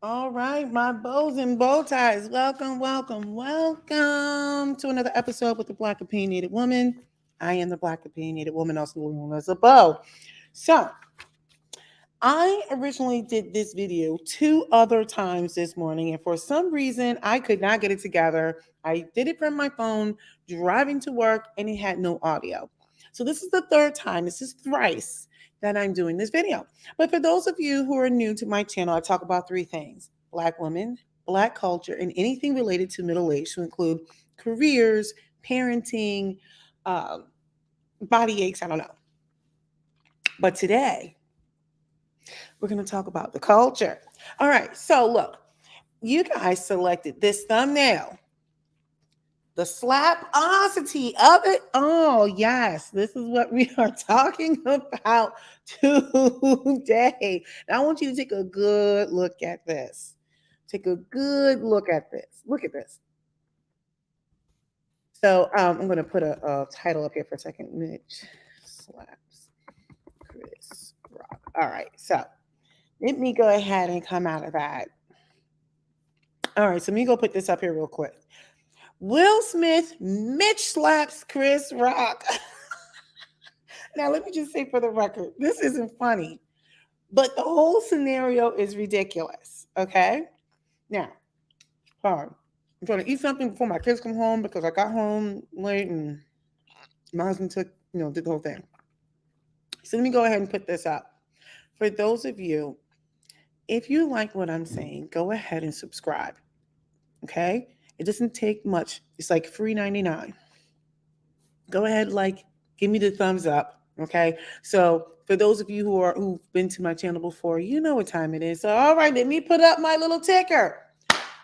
All right, my bows and bow ties. Welcome, welcome, welcome to another episode with the Black Opinionated Woman. I am the Black Opinionated Woman, also known as a bow. So, I originally did this video two other times this morning, and for some reason, I could not get it together. I did it from my phone, driving to work, and it had no audio. So, this is the third time, this is thrice that I'm doing this video. But for those of you who are new to my channel, I talk about three things: Black women, Black culture, and anything related to middle age, to include careers, parenting, uh, body aches, I don't know. But today, we're going to talk about the culture. All right, so look, you guys selected this thumbnail, the slapocity of it. Oh, yes, this is what we are talking about today. Now, I want you to take a good look at this. Take a good look at this. Look at this. So I'm going to put a title up here for a second. Mitch slaps Chris Rock. All right, so let me go ahead and come out of that. All right, so let me go put this up here real quick. Will Smith, Mitch slaps Chris Rock. Now, let me just say for the record, this isn't funny, but the whole scenario is ridiculous. Okay? Now, I'm trying to eat something before my kids come home because I got home late and my husband did the whole thing. So let me go ahead and put this up. For those of you, if you like what I'm saying, go ahead and subscribe. Okay? It doesn't take much. It's like $3.99. Go ahead, give me the thumbs up. Okay. So for those of you who've been to my channel before, you know what time it is. So all right, let me put up my little ticker.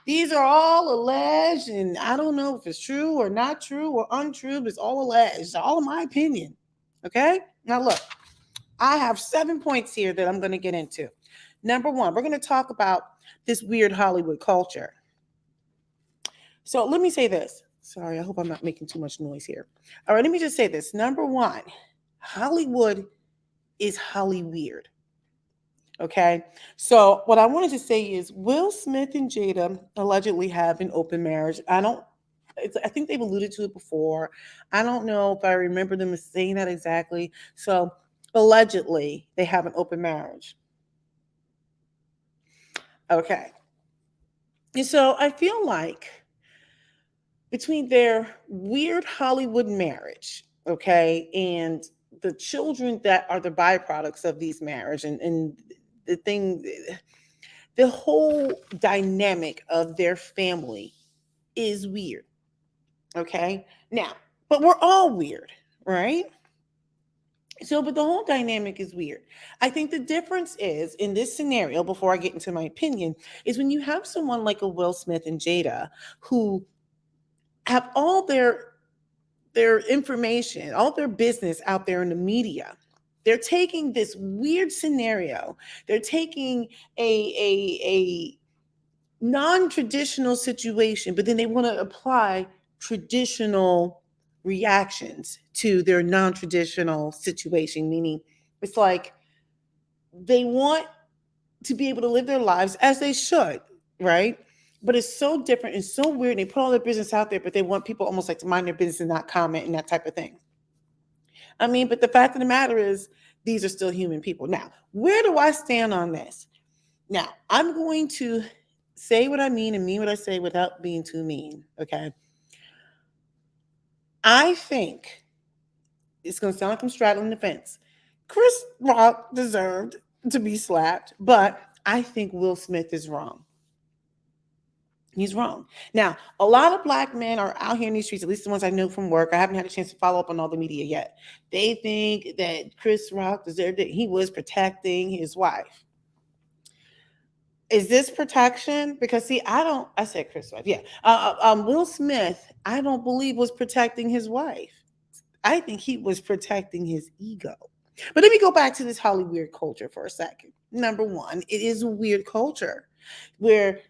These are all alleged, and I don't know if it's true or not true or untrue, but it's all alleged. It's all in my opinion. Okay. Now look, I have 7 points here that I'm going to get into. Number one, we're going to talk about this weird Hollywood culture. So let me say this. Sorry, I hope I'm not making too much noise here. All right, let me just say this. Number one, Hollywood is Holly weird. Okay, so what I wanted to say is Will Smith and Jada allegedly have an open marriage. I think they've alluded to it before. I don't know if I remember them saying that exactly. So allegedly, they have an open marriage. Okay, and so I feel like between their weird Hollywood marriage, okay, and the children that are the byproducts of these marriage and the thing, the whole dynamic of their family is weird. Okay. Now, but we're all weird, right? So, but the whole dynamic is weird. I think the difference is in this scenario, before I get into my opinion, is when you have someone like a Will Smith and Jada who have all their information, all their business out there in the media. They're taking this weird scenario. They're taking a non-traditional situation, but then they want to apply traditional reactions to their non-traditional situation, meaning it's like they want to be able to live their lives as they should, right? But it's so different and so weird. They put all their business out there, but they want people almost like to mind their business and not comment and that type of thing. I mean, but the fact of the matter is, these are still human people. Now, where do I stand on this? Now, I'm going to say what I mean and mean what I say without being too mean, okay? I think it's going to sound like I'm straddling the fence. Chris Rock deserved to be slapped, but I think Will Smith is wrong. He's wrong. Now, a lot of Black men are out here in these streets, at least the ones I know from work. I haven't had a chance to follow up on all the media yet. They think that Chris Rock deserved it. He was protecting his wife. Is this protection? Because see, I said Chris Rock, yeah. Will Smith, I don't believe was protecting his wife. I think he was protecting his ego. But let me go back to this Hollywood weird culture for a second. Number one, it is a weird culture where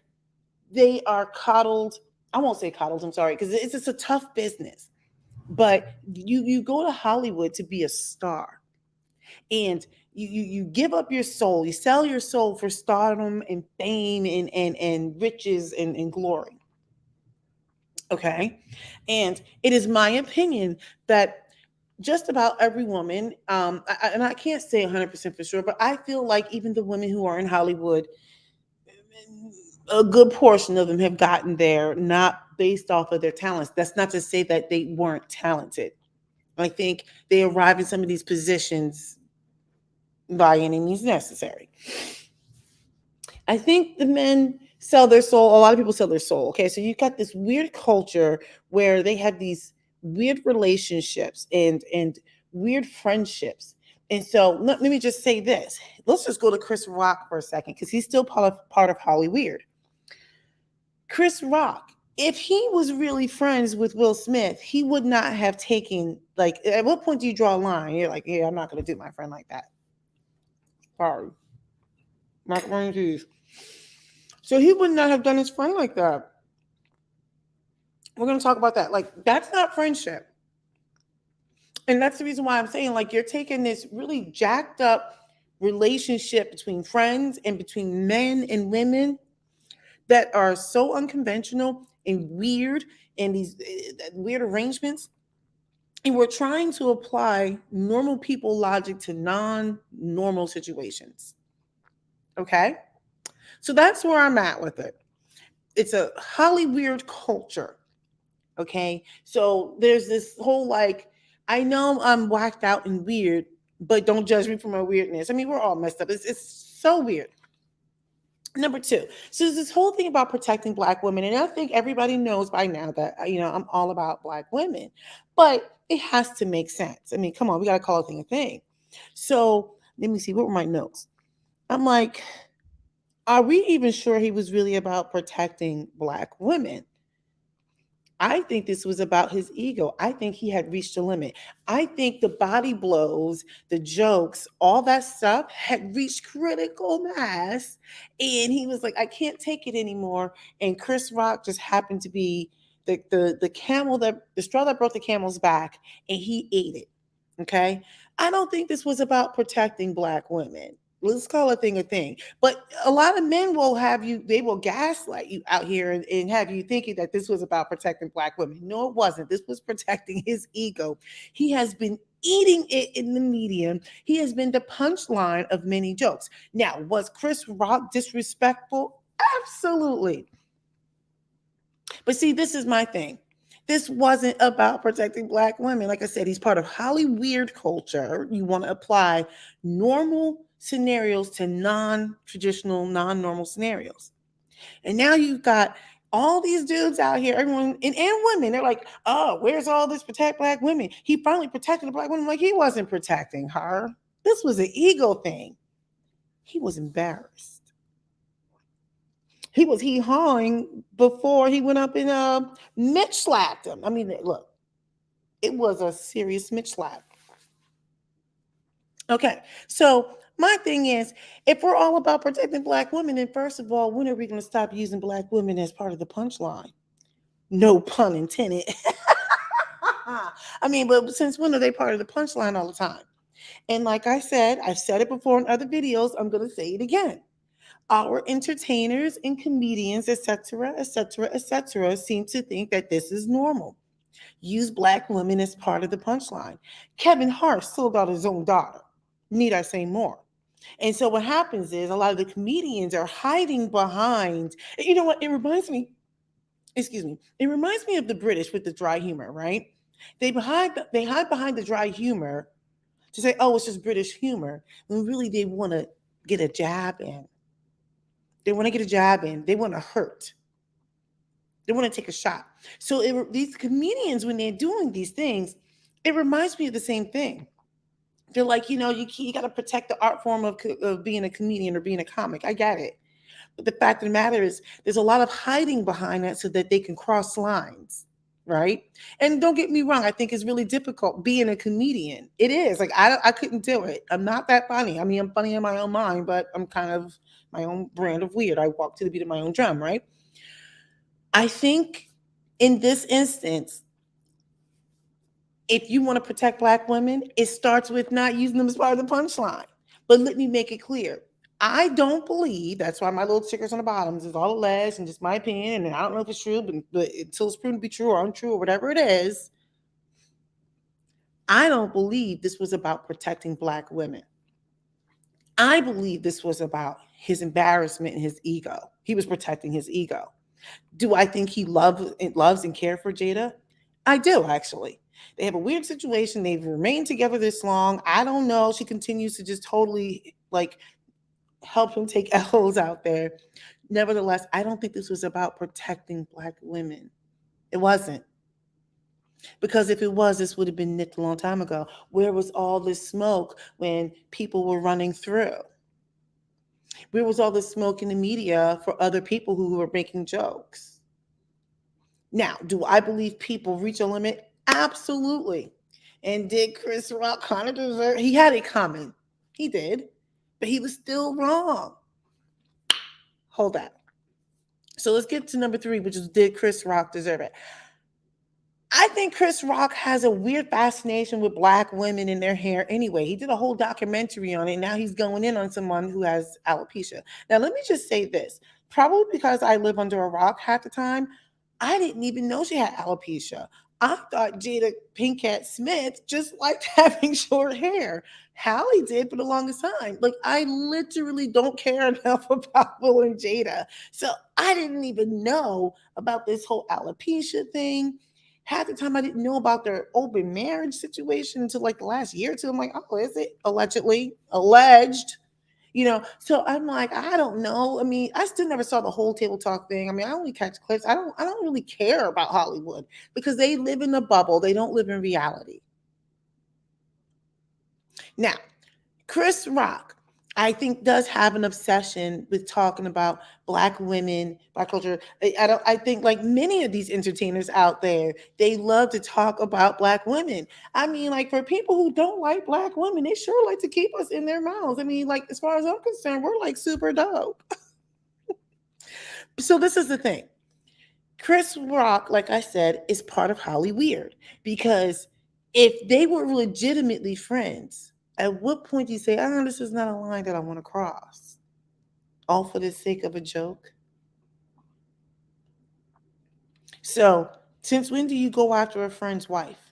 they are coddled. I won't say coddled, I'm sorry, because it's just a tough business. But you go to Hollywood to be a star. And you give up your soul, you sell your soul for stardom and fame and riches and glory. Okay. And it is my opinion that just about every woman, and I can't say 100% for sure, but I feel like even the women who are in Hollywood, a good portion of them have gotten there not based off of their talents. That's not to say that they weren't talented. I think they arrive in some of these positions by any means necessary. I think the men sell their soul. A lot of people sell their soul. Okay, so you've got this weird culture where they have these weird relationships and weird friendships. And so let me just say this. Let's just go to Chris Rock for a second because he's still part of Holly Weird. Chris Rock, if he was really friends with Will Smith, he would not have taken, like, at what point do you draw a line? You're like, yeah, I'm not going to do my friend like that. Sorry. Macaroni and cheese. So he would not have done his friend like that. We're going to talk about that. Like, that's not friendship. And that's the reason why I'm saying, like, you're taking this really jacked up relationship between friends and between men and women that are so unconventional and weird, and these weird arrangements. And we're trying to apply normal people logic to non-normal situations. Okay? So that's where I'm at with it. It's a Holly weird culture. Okay? So there's this whole like, I know I'm whacked out and weird, but don't judge me for my weirdness. I mean, we're all messed up. It's so weird. Number two, so there's this whole thing about protecting Black women, and I think everybody knows by now that I'm all about Black women, but it has to make sense. I mean, come on, we got to call a thing a thing. So let me see, what were my notes? I'm like, are we even sure he was really about protecting Black women? I think this was about his ego. I think he had reached a limit. I think the body blows, the jokes, all that stuff had reached critical mass. And he was like, I can't take it anymore. And Chris Rock just happened to be the camel, that the straw that broke the camel's back, and he ate it. Okay. I don't think this was about protecting Black women. Let's call a thing a thing. But a lot of men will have you, they will gaslight you out here and have you thinking that this was about protecting Black women. No, it wasn't. This was protecting his ego. He has been eating it in the media. He has been the punchline of many jokes. Now, was Chris Rock disrespectful? Absolutely. But see, this is my thing. This wasn't about protecting Black women. Like I said, he's part of Holly weird culture. You want to apply normal scenarios to non-traditional, non-normal scenarios. And now you've got all these dudes out here, everyone and women, they're like, oh, where's all this protect Black women? He finally protected the Black women. Like, he wasn't protecting her. This was an ego thing. He was embarrassed. He was hawing before he went up and Mitch slapped him. I mean, look, it was a serious Mitch slap. Okay, so my thing is, if we're all about protecting Black women, then first of all, when are we going to stop using Black women as part of the punchline? No pun intended. I mean, but since when are they part of the punchline all the time? And like I said, I've said it before in other videos, I'm going to say it again. Our entertainers and comedians, etc., etc., etc., seem to think that this is normal. Use Black women as part of the punchline. Kevin Hart sold out his own daughter. Need I say more? And so what happens is a lot of the comedians are hiding behind, you know what? It reminds me, excuse me, it reminds me of the British with the dry humor, right? They hide behind the dry humor to say, oh, it's just British humor, when really they want to get a jab in. They want to get a jab in. They want to hurt. They want to take a shot. So these comedians, when they're doing these things, it reminds me of the same thing. They're like, you got to protect the art form of being a comedian or being a comic. I get it. But the fact of the matter is, there's a lot of hiding behind that so that they can cross lines, right? And don't get me wrong, I think it's really difficult being a comedian. It is. Like, I couldn't do it. I'm not that funny. I mean, I'm funny in my own mind, but I'm kind of my own brand of weird. I walk to the beat of my own drum, right? I think in this instance, if you want to protect Black women, it starts with not using them as part of the punchline. But let me make it clear. I don't believe, that's why my little stickers on the bottoms is all alleged and just my opinion. And I don't know if it's true, but until it's proven to be true or untrue or whatever it is, I don't believe this was about protecting Black women. I believe this was about his embarrassment and his ego. He was protecting his ego. Do I think he loves and cares for Jada? I do, actually. They have a weird situation. They've remained together this long. I don't know. She continues to just totally like help him take L's out there. Nevertheless, I don't think this was about protecting Black women. It wasn't. Because if it was, this would have been nicked a long time ago. Where was all this smoke when people were running through? Where was all this smoke in the media for other people who were making jokes? Now, do I believe people reach a limit? Absolutely. And did Chris Rock kind of deserve? He had it coming. He did, but he was still wrong. Hold that. So let's get to number 3, which is, did Chris Rock deserve it? I think Chris Rock has a weird fascination with Black women and their hair anyway. He did a whole documentary on it. Now he's going in on someone who has alopecia. Now, let me just say this. Probably because I live under a rock half the time, I didn't even know she had alopecia. I thought Jada Pinkett Smith just liked having short hair. Hallie did for the longest time. Like, I literally don't care enough about Will and Jada. So I didn't even know about this whole alopecia thing. Half the time I didn't know about their open marriage situation until like the last year or two. I'm like, oh, is it allegedly alleged? So I'm like, I don't know. I mean, I still never saw the whole table talk thing. I mean, I only catch clips. I don't really care about Hollywood because they live in a bubble. They don't live in reality. Now, Chris Rock, I think, does have an obsession with talking about Black women, Black culture. I think, like many of these entertainers out there, they love to talk about Black women. I mean, like, for people who don't like Black women, they sure like to keep us in their mouths. I mean, like, as far as I'm concerned, we're like super dope. So this is the thing. Chris Rock, like I said, is part of Holly Weird because if they were legitimately friends, at what point do you say, "Oh, this is not a line that I want to cross," all for the sake of a joke? So, since when do you go after a friend's wife?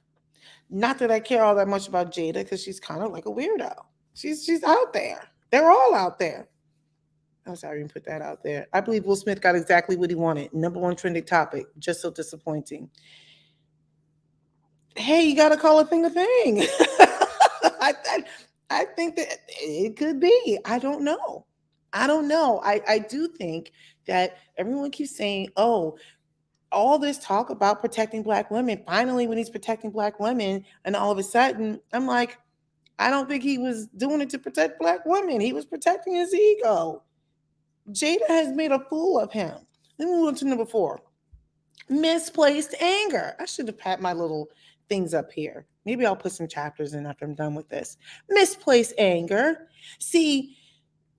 Not that I care all that much about Jada because she's kind of like a weirdo. She's out there. They're all out there. I'm sorry, I didn't put that out there. I believe Will Smith got exactly what he wanted. Number one trending topic. Just so disappointing. Hey, you got to call a thing a thing. I think that it could be. I don't know. I don't know. I do think that everyone keeps saying, oh, all this talk about protecting Black women, finally, when he's protecting Black women, and all of a sudden, I'm like, I don't think he was doing it to protect Black women. He was protecting his ego. Jada has made a fool of him. Let me move on to number 4. Misplaced anger. I should have had my little things up here. Maybe I'll put some chapters in after I'm done with this. Misplaced anger. See,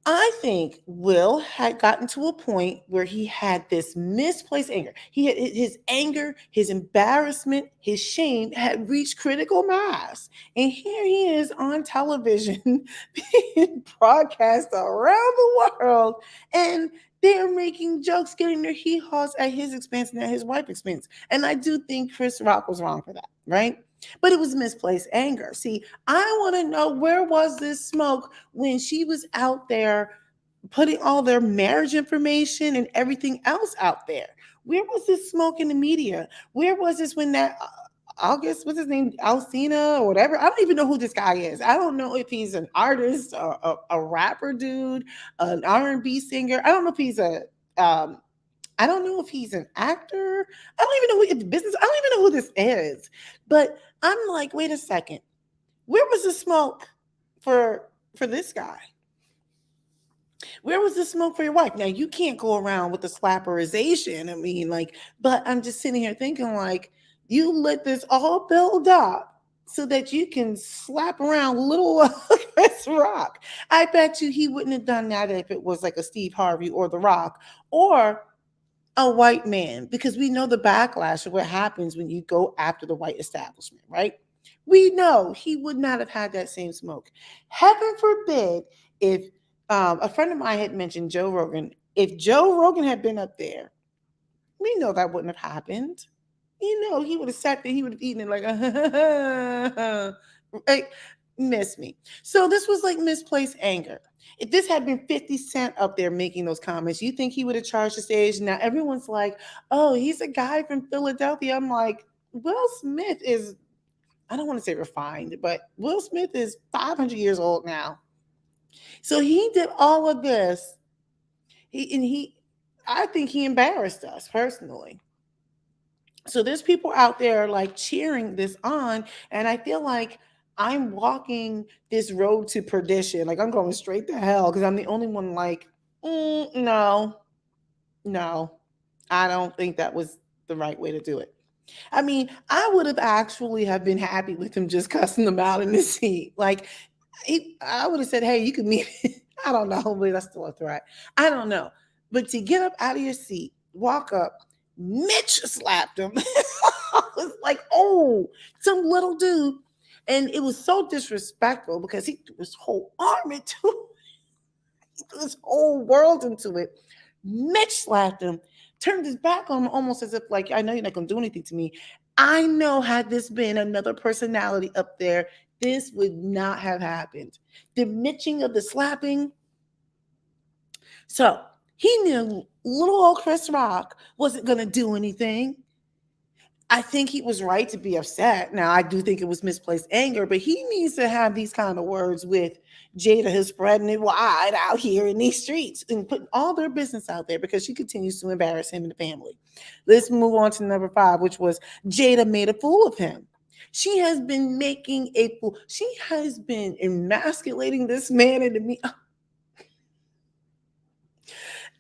I think Will had gotten to a point where he had this misplaced anger. He had his anger, his embarrassment, his shame had reached critical mass. And here he is on television being broadcast around the world. And they're making jokes, getting their hee haws at his expense and at his wife's expense. And I do think Chris Rock was wrong for that, right? But it was misplaced anger. See, I want to know, where was this smoke when she was out there putting all their marriage information and everything else out there? Where was this smoke in the media? Where was this when that August, what's his name, Alcina or whatever? I don't even know who this guy is. I don't know if he's an artist or a rapper dude, an R&B singer. I don't know if he's um, I don't know if he's an actor. I don't even know who business. I don't even know who this is. But I'm like, wait a second. Where was the smoke for this guy? Where was the smoke for your wife? Now you can't go around with the slapperization. I mean, like, but I'm just sitting here thinking, like, you let this all build up so that you can slap around little Chris Rock. I bet you he wouldn't have done that if it was like a Steve Harvey or The Rock or a white man, because we know the backlash of what happens when you go after the white establishment, right? We know he would not have had that same smoke. Heaven forbid if a friend of mine had mentioned Joe Rogan. If Joe Rogan had been up there, we know that wouldn't have happened. You know, he would have sat there, he would have eaten it like, like, miss me. So this was like misplaced anger. If this had been 50 Cent up there making those comments, you think he would have charged the stage? Now everyone's like, oh, he's a guy from Philadelphia. I'm like, Will Smith is, I don't want to say refined, but Will Smith is 500 years old now. So he did all of this. I think he embarrassed us personally. So there's people out there like cheering this on, and I feel like I'm walking this road to perdition. Like I'm going straight to hell because I'm the only one like, no, no, I don't think that was the right way to do it. I mean, I would have actually have been happy with him just cussing them out in the seat. Like, I would have said, "Hey, you can meet." I don't know, but that's still a threat. I don't know, but to get up out of your seat, walk up, Mitch slapped him. I was like, "Oh, some little dude," and it was so disrespectful because he threw his whole arm into it, he threw his whole world into it. Mitch slapped him, turned his back on him almost as if, like, I know you're not going to do anything to me. I know had this been another personality up there, this would not have happened. The mitching of the slapping. So he knew little old Chris Rock wasn't going to do anything. I think he was right to be upset. Now, I do think it was misplaced anger, but he needs to have these kind of words with Jada, who's spreading it wide out here in these streets and putting all their business out there because she continues to embarrass him and the family. Let's move on to number 5, which was Jada made a fool of him. She has been making a fool. She has been emasculating this man into me.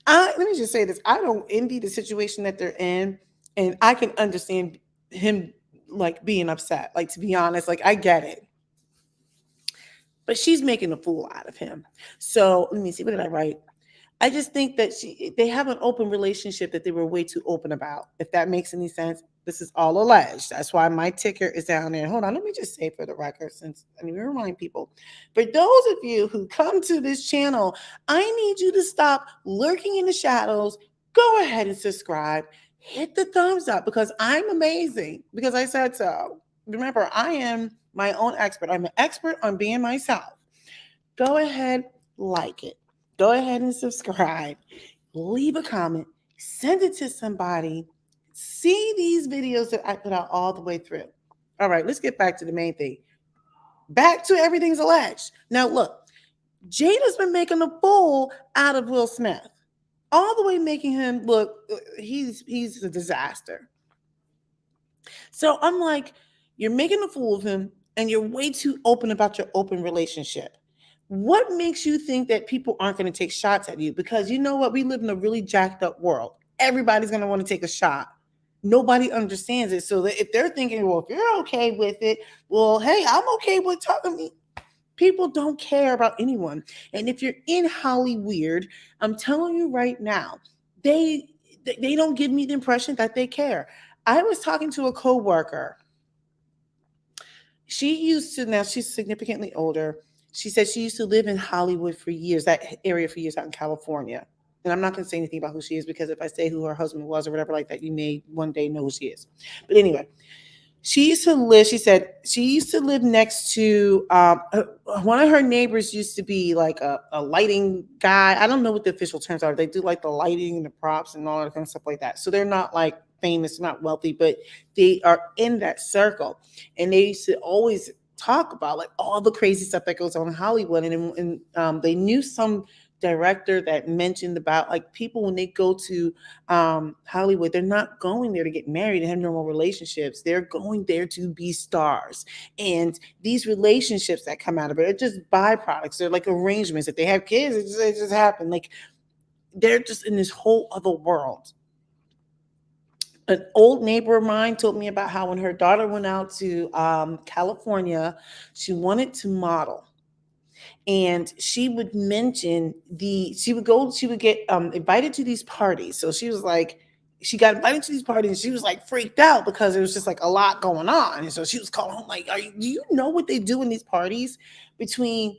Let me just say this. I don't envy the situation that they're in, and I can understand him like being upset. Like, to be honest, like I get it. But she's making a fool out of him. So let me see. What did I write? I just think that they have an open relationship that they were way too open about. If that makes any sense. This is all alleged. That's why my ticker is down there. Hold on, let me just say for the record, since I need to remind people. For those of you who come to this channel, I need you to stop lurking in the shadows. Go ahead and subscribe. Hit the thumbs up because I'm amazing. Because I said so. Remember, I am my own expert. I'm an expert on being myself. Go ahead, like it. Go ahead and subscribe. Leave a comment. Send it to somebody. See these videos that I put out all the way through. All right, let's get back to the main thing. Back to everything's alleged. Now, look, Jada's been making a fool out of Will Smith, all the way making him look. He's a disaster. So I'm like, you're making a fool of him, and you're way too open about your open relationship. What makes you think that people aren't going to take shots at you? Because you know what? We live in a really jacked up world. Everybody's going to want to take a shot. Nobody understands it. So that if they're thinking, well, if you're okay with it, well, hey, I'm okay with talking to me. People don't care about anyone. And if you're in Hollywood, I'm telling you right now, they don't give me the impression that they care. I was talking to a coworker. She used to, now she's significantly older. She said she used to live in Hollywood for years, that area for years out in California. And I'm not going to say anything about who she is because if I say who her husband was or whatever like that, you may one day know who she is. But anyway, she said she used to live next to one of her neighbors used to be like a lighting guy. I don't know what the official terms are. They do like the lighting and the props and all that kind of stuff like that. So they're not like famous, not wealthy, but they are in that circle. And they used to always talk about like all the crazy stuff that goes on in Hollywood. And they knew some director that mentioned about like people when they go to Hollywood, they're not going there to get married and have normal relationships. They're going there to be stars. And these relationships that come out of it are just byproducts. They're like arrangements. If they have kids, it just happen. Like they're just in this whole other world. An old neighbor of mine told me about how when her daughter went out to California, she wanted to model. And she would mention she would get invited to these parties. So she was like, she got invited to these parties and she was like freaked out because there was just like a lot going on. And so she was calling home like, do you know what they do in these parties between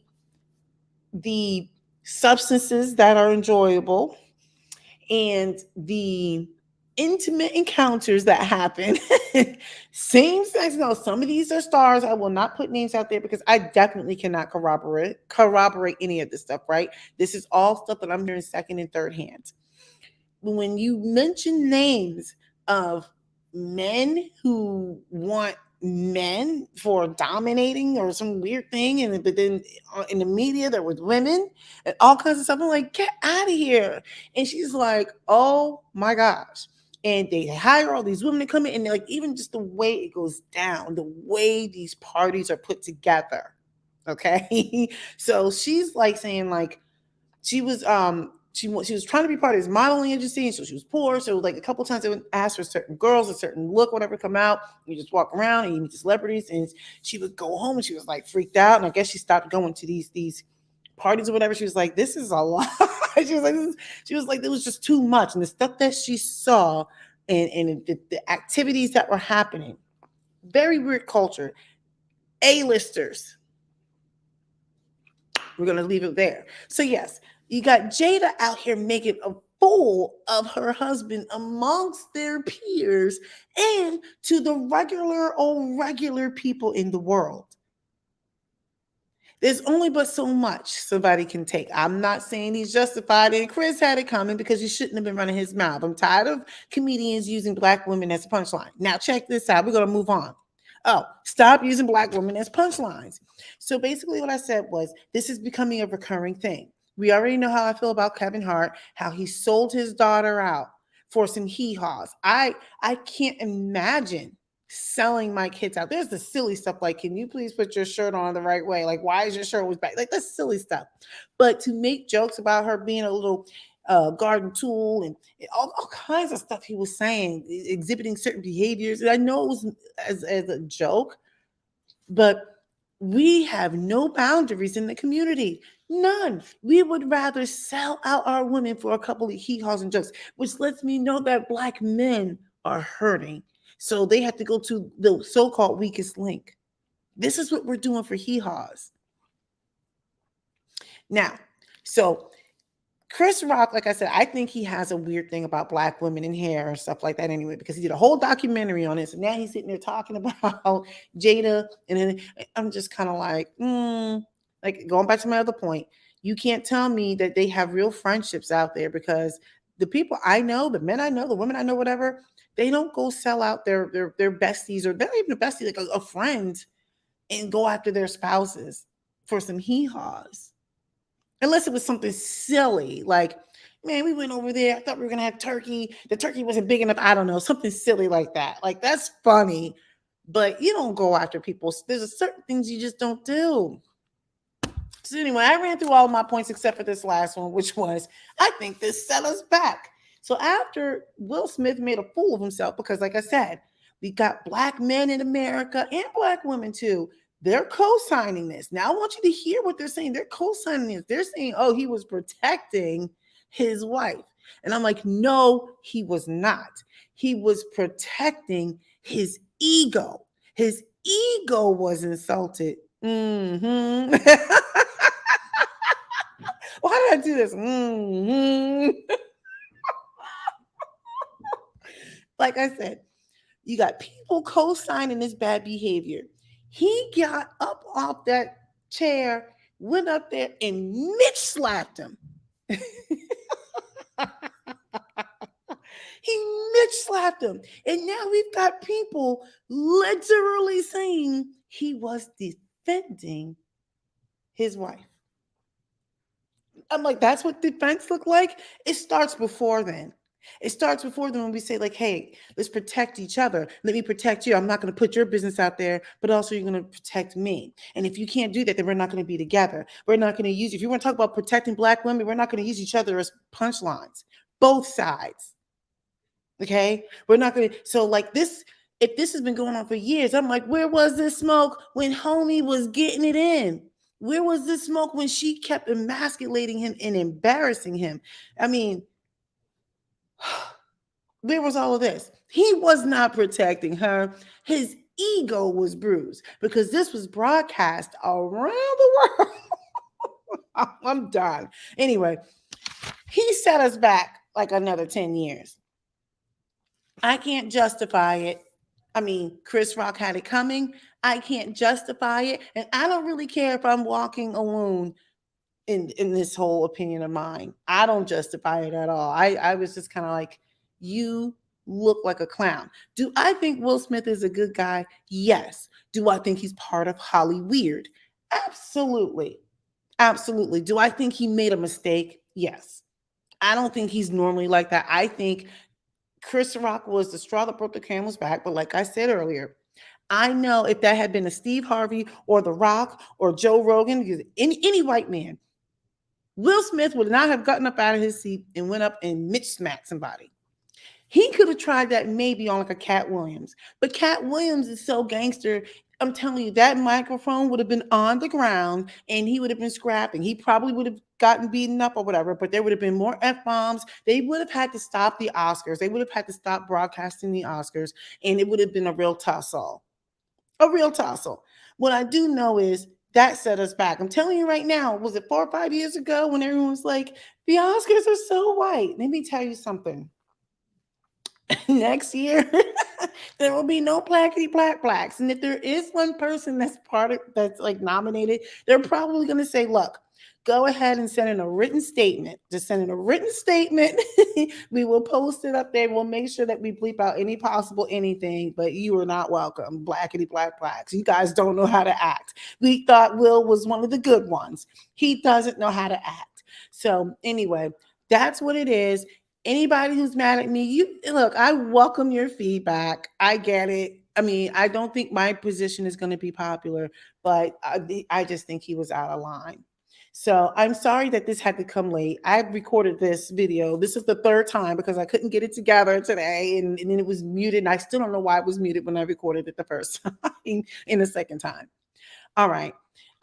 the substances that are enjoyable and the intimate encounters that happen? Same sex. No, some of these are stars. I will not put names out there because I definitely cannot corroborate any of this stuff, right? This is all stuff that I'm hearing second and third hand. When you mention names of men who want men for dominating or some weird thing, and but then in the media there was women and all kinds of stuff, I'm like, get out of here. And she's like, oh my gosh. And they hire all these women to come in, and like even just the way it goes down, the way these parties are put together. Okay. So she's like saying like she was trying to be part of this modeling agency, and so she was poor. So like a couple times they would ask for certain girls, a certain look, whatever, come out. You just walk around and you meet the celebrities, and she would go home and she was like freaked out. And I guess she stopped going to these parties or whatever. She was like, "This is a lot." She was like, "It was just too much," and the stuff that she saw and the activities that were happening, very weird culture. A-listers. We're going to leave it there. So, yes, you got Jada out here making a fool of her husband amongst their peers and to the regular people in the world. There's only but so much somebody can take. I'm not saying he's justified, and Chris had it coming because he shouldn't have been running his mouth. I'm tired of comedians using black women as a punchline. Now, check this out. We're going to move on. Oh, stop using black women as punchlines. So basically, what I said was this is becoming a recurring thing. We already know how I feel about Kevin Hart, how he sold his daughter out for some hee-haws. I can't imagine selling my kids out. There's the silly stuff like, can you please put your shirt on the right way? Like, why is your shirt always back? Like, that's silly stuff. But to make jokes about her being a little garden tool and all kinds of stuff he was saying, exhibiting certain behaviors. And I know it was as a joke, but we have no boundaries in the community. None. We would rather sell out our women for a couple of hee-haws and jokes, which lets me know that black men are hurting. So they have to go to the so-called weakest link. This is what we're doing for hee-haws. Now, so Chris Rock, like I said, I think he has a weird thing about black women and hair and stuff like that anyway, because he did a whole documentary on this. And now he's sitting there talking about Jada. And then I'm just kind of like going back to my other point, you can't tell me that they have real friendships out there, because the people I know, the men I know, the women I know, whatever, they don't go sell out their besties, or they're not even a bestie, like a friend, and go after their spouses for some hee-haws. Unless it was something silly, like, man, we went over there. I thought we were gonna have turkey. The turkey wasn't big enough. I don't know, something silly like that. Like, that's funny, but you don't go after people. There's certain things you just don't do. So anyway, I ran through all of my points except for this last one, which was I think this set us back. So after Will Smith made a fool of himself, because like I said, we got black men in America and black women too. They're co-signing this. Now I want you to hear what they're saying. They're co-signing this. They're saying, oh, he was protecting his wife. And I'm like, no, he was not. He was protecting his ego. His ego was insulted. Mm-hmm. Why did I do this? Mm-hmm. Like I said, you got people co-signing this bad behavior. He got up off that chair, went up there, and Mitch slapped him. He Mitch slapped him. And now we've got people literally saying he was defending his wife. I'm like, that's what defense look like? It starts before then. It starts before then when we say, like, hey, let's protect each other. Let me protect you. I'm not going to put your business out there, but also you're going to protect me. And if you can't do that, then we're not going to be together. We're not going to use, if you want to talk about protecting black women, we're not going to use each other as punchlines. Both sides. Okay? We're not going to, so like this, if this has been going on for years, I'm like, where was this smoke when homie was getting it in? Where was this smoke when she kept emasculating him and embarrassing him? I mean, Where was all of this? He was not protecting her. His ego was bruised because this was broadcast around the world. I'm done. Anyway, he set us back like another 10 years. I can't justify it. I mean, Chris Rock had it coming. I can't justify it. And I don't really care if I'm walking alone in this whole opinion of mine. I don't justify it at all. I was just kind of like, you look like a clown. Do I think Will Smith is a good guy? Yes. Do I think he's part of Holly Weird? Absolutely. Absolutely. Do I think he made a mistake? Yes. I don't think he's normally like that. I think Chris Rock was the straw that broke the camel's back. But like I said earlier, I know if that had been a Steve Harvey or The Rock or Joe Rogan, any white man, Will Smith would not have gotten up out of his seat and went up and Mitch smacked somebody. He could have tried that maybe on like a Cat Williams, but Cat Williams is so gangster. I'm telling you, that microphone would have been on the ground and he would have been scrapping. He probably would have gotten beaten up or whatever, but there would have been more F bombs. They would have had to stop the Oscars. They would have had to stop broadcasting the Oscars, and it would have been a real tussle. A real tussle. What I do know is that set us back. I'm telling you right now, was it 4 or 5 years ago when everyone was like, the Oscars are so white? Let me tell you something. Next year, there will be no plackety plack blacks. And if there is one person that's part of that's like nominated, they're probably going to say, look, go ahead and send in a written statement. Just send in a written statement. We will post it up there. We'll make sure that we bleep out any possible anything, but you are not welcome. Blackety black blacks. You guys don't know how to act. We thought Will was one of the good ones. He doesn't know how to act. So anyway, that's what it is. Anybody who's mad at me, you look, I welcome your feedback. I get it. I mean, I don't think my position is going to be popular, but I just think he was out of line. So I'm sorry that this had to come late. I recorded this video. This is the third time because I couldn't get it together today, and then it was muted. And I still don't know why it was muted when I recorded it the first time and the second time. All right.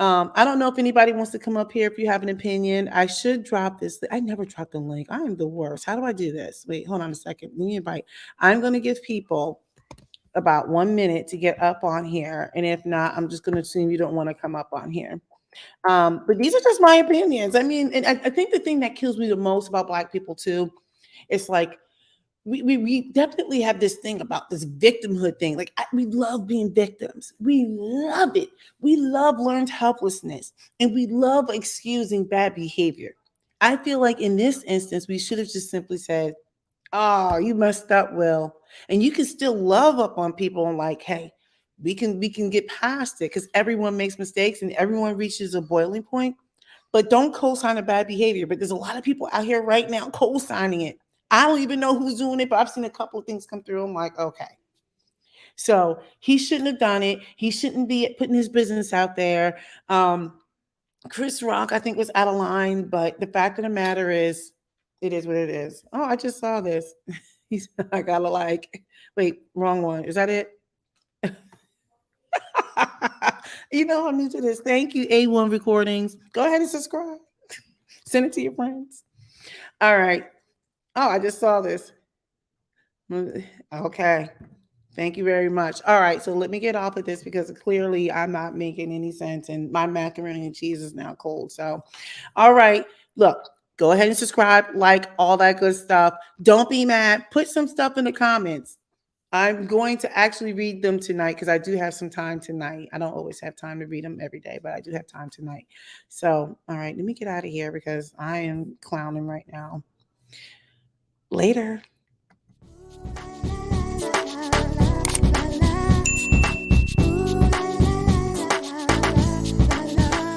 I don't know if anybody wants to come up here if you have an opinion. I should drop this. I never drop the link. I am the worst. How do I do this? Wait, hold on a second. Let me invite. I'm going to give people about 1 minute to get up on here. And if not, I'm just going to assume you don't want to come up on here. But these are just my opinions. I mean, and I think the thing that kills me the most about Black people too, it's like we definitely have this thing about this victimhood thing. Like we love being victims. We love it. We love learned helplessness, and we love excusing bad behavior. I feel like in this instance, we should have just simply said, "Oh, you messed up, Will," and you can still love up on people and like, "Hey, we can get past it because everyone makes mistakes and everyone reaches a boiling point." But don't co-sign a bad behavior. But there's a lot of people out here right now co-signing it. I don't even know who's doing it, but I've seen a couple of things come through. I'm like, okay. So he shouldn't have done it. He shouldn't be putting his business out there. Chris Rock, I think, was out of line, but the fact of the matter is, it is what it is. Oh, I just saw this. I gotta like, wait, wrong one. Is that it? I'm new to this. Thank you, A1 Recordings. Go ahead and subscribe. Send it to your friends. All right. Oh, I just saw this. Okay. Thank you very much. All right. So let me get off of this because clearly I'm not making any sense and my macaroni and cheese is now cold. So, all right. Look, go ahead and subscribe, like all that good stuff. Don't be mad. Put some stuff in the comments. I'm going to actually read them tonight because I do have some time tonight. I don't always have time to read them every day, but I do have time tonight. So, all right, let me get out of here because I am clowning right now. Later.